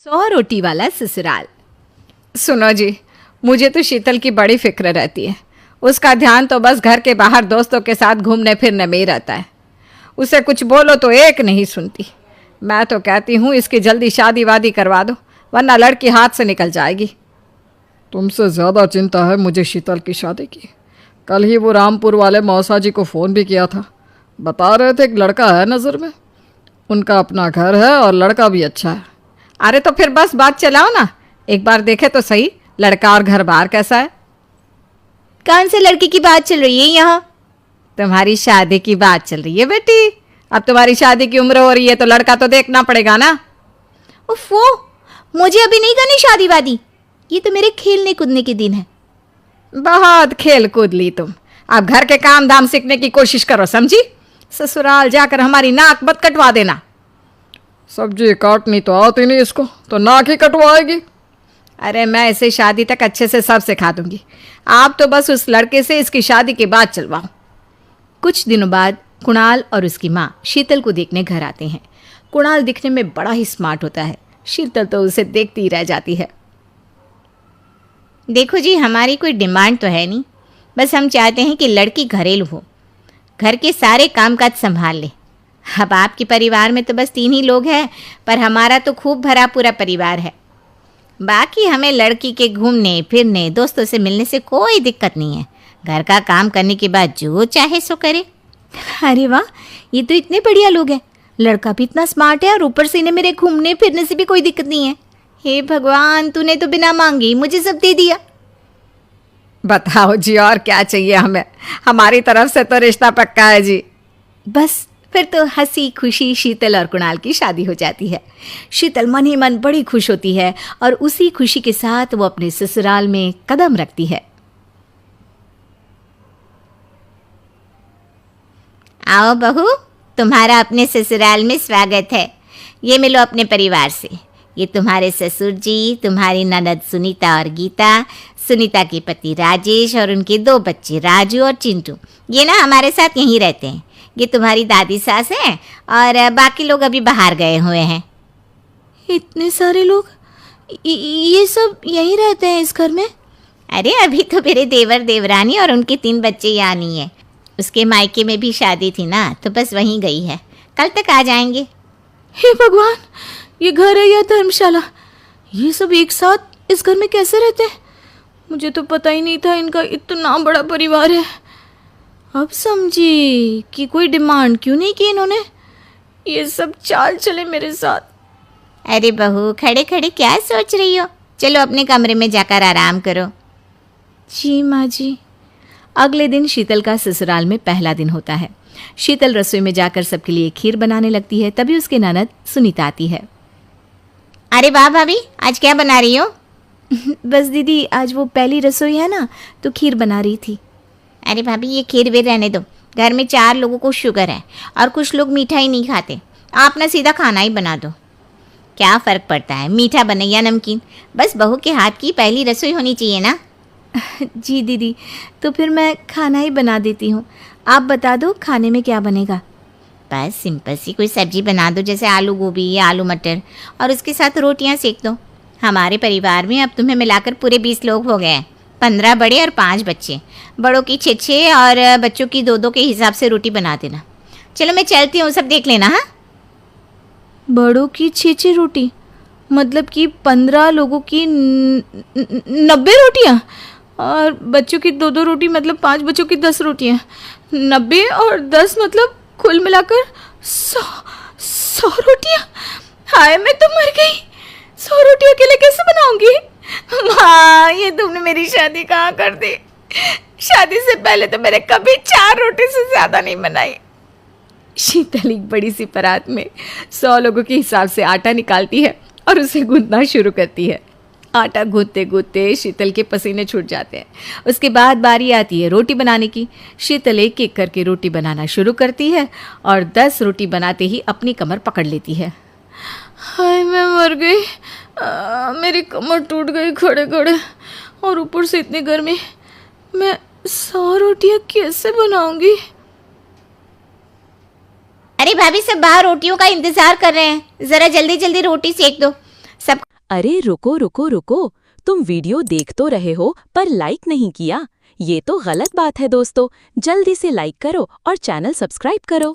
100 रोटी वाला ससुराल। सुनो जी, मुझे तो शीतल की बड़ी फिक्र रहती है। उसका ध्यान तो बस घर के बाहर दोस्तों के साथ घूमने फिरने में ही रहता है। उसे कुछ बोलो तो एक नहीं सुनती। मैं तो कहती हूँ इसकी जल्दी शादी वादी करवा दो, वरना लड़की हाथ से निकल जाएगी। तुमसे ज़्यादा चिंता है मुझे शीतल की शादी की। कल ही वो रामपुर वाले मौसा जी को फ़ोन भी किया था। बता रहे थे एक लड़का है नज़र में, उनका अपना घर है और लड़का भी अच्छा है। अरे तो फिर बस बात चलाओ ना, एक बार देखे तो सही लड़का और घर बार कैसा है। कौन से लड़के की बात चल रही है यहाँ? तुम्हारी शादी की बात चल रही है बेटी। अब तुम्हारी शादी की उम्र हो रही है तो लड़का तो देखना पड़ेगा ना। उफ, वो मुझे अभी नहीं करनी शादी वादी। ये तो मेरे खेलने कूदने के दिन है। बहुत खेल कूद ली तुम। अब घर के काम धाम सीखने की कोशिश करो, समझी? ससुराल जाकर हमारी नाक मत कटवा देना। सब्जी काटनी तो आती नहीं इसको, तो नाक ही कटवाएगी। अरे मैं इसे शादी तक अच्छे से सब सिखा दूंगी। आप तो बस उस लड़के से इसकी शादी के बाद चलवाओ। कुछ दिनों बाद कुणाल और उसकी माँ शीतल को देखने घर आते हैं। कुणाल दिखने में बड़ा ही स्मार्ट होता है। शीतल तो उसे देखती ही रह जाती है। देखो जी, हमारी कोई डिमांड तो है नहीं, बस हम चाहते हैं कि लड़की घरेलू हो, घर के सारे कामकाज संभाल ले। अब आपके परिवार में तो बस 3 ही लोग हैं, पर हमारा तो खूब भरा पूरा परिवार है। बाकी हमें लड़की के घूमने फिरने दोस्तों से मिलने से कोई दिक्कत नहीं है। घर का काम करने के बाद जो चाहे सो करे। अरे वाह, ये तो इतने बढ़िया लोग हैं। लड़का भी इतना स्मार्ट है और ऊपर से इन्हें मेरे घूमने फिरने से भी कोई दिक्कत नहीं है। हे भगवान, तूने तो बिना मांगे ही मुझे सब दे दिया। बताओ जी, और क्या चाहिए हमें? हमारी तरफ से तो रिश्ता पक्का है जी। बस फिर तो हंसी खुशी शीतल और कुणाल की शादी हो जाती है। शीतल मन ही मन बड़ी खुश होती है और उसी खुशी के साथ वो अपने ससुराल में कदम रखती है। आओ बहू, तुम्हारा अपने ससुराल में स्वागत है। ये मिलो अपने परिवार से। ये तुम्हारे ससुर जी, तुम्हारी ननद सुनीता और गीता, सुनीता के पति राजेश और उनके 2 बच्चे राजू और चिंटू। ये ना हमारे साथ यहीं रहते हैं। ये तुम्हारी दादी सास है और बाकी लोग अभी बाहर गए हुए हैं। इतने सारे लोग, ये सब यहीं रहते हैं इस घर में? अरे अभी तो मेरे देवर देवरानी और उनके 3 बच्चे यहाँ नहीं है। उसके मायके में भी शादी थी ना, तो बस वहीं गई है। कल तक आ जाएंगे। हे भगवान, ये घर है या धर्मशाला? ये सब एक साथ इस घर में कैसे रहते हैं? मुझे तो पता ही नहीं था इनका इतना बड़ा परिवार है। अब समझी कि कोई डिमांड क्यों नहीं की इन्होंने। ये सब चाल चले मेरे साथ। अरे बहू, खड़े खड़े क्या सोच रही हो? चलो अपने कमरे में जाकर आराम करो। जी माँ जी। अगले दिन शीतल का ससुराल में पहला दिन होता है। शीतल रसोई में जाकर सबके लिए खीर बनाने लगती है। तभी उसके ननद सुनीता आती है। अरे वाह भाभी, आज क्या बना रही हो? बस दीदी, आज वो पहली रसोई है ना, तो खीर बना रही थी। अरे भाभी, ये खीर वीर रहने दो। घर में 4 लोगों को शुगर है और कुछ लोग मीठा ही नहीं खाते। आप ना सीधा खाना ही बना दो। क्या फ़र्क पड़ता है मीठा बने या नमकीन? बस बहू के हाथ की पहली रसोई होनी चाहिए ना। जी दीदी, तो फिर मैं खाना ही बना देती हूँ। आप बता दो खाने में क्या बनेगा? बस सिंपल सी कोई सब्जी बना दो, जैसे आलू गोभी या आलू मटर, और उसके साथ रोटियां सेक दो। हमारे परिवार में अब तुम्हें मिलाकर पूरे 20 लोग हो गए हैं। 15 बड़े और 5 बच्चे। बड़ों की 6 और बच्चों की 2 के हिसाब से रोटी बना देना। चलो मैं चलती हूँ, सब देख लेना। हाँ, बड़ों की 6 रोटी, मतलब कि 15 लोगों की 90 रोटियाँ, और बच्चों की 2 रोटी, मतलब 5 बच्चों की 10 रोटियाँ। 90 और 10 मतलब कुल मिलाकर 100 रोटियाँ। हाय, मैं तो मर गई। 100 रोटी अकेले कैसे बनाऊंगी? माँ, ये तुमने मेरी शादी कहाँ कर दी? शादी से पहले तो मैंने कभी 4 रोटी से ज़्यादा नहीं बनाई। शीतल एक बड़ी सी परात में 100 लोगों के हिसाब से आटा निकालती है और उसे गूंथना शुरू करती है। आटा गूंथते गूंथते शीतल के पसीने छूट जाते हैं। उसके बाद बारी आती है रोटी बनाने की। शीतल एक एक करके रोटी बनाना शुरू करती है और 10 रोटी बनाते ही अपनी कमर पकड़ लेती है। हाय, मैं मर गई। मेरी कमर टूट गई खड़े खड़े, और ऊपर से इतनी गर्मी। मैं 100 रोटियाँ कैसे बनाऊंगी? अरे भाभी, सब बाहर रोटियों का इंतजार कर रहे हैं। ज़रा जल्दी जल्दी रोटी सेक दो। सब। अरे रुको रुको रुको, तुम वीडियो देख तो रहे हो पर लाइक नहीं किया। ये तो गलत बात है दोस्तों। जल्दी से लाइक करो और चैनल सब्सक्राइब करो।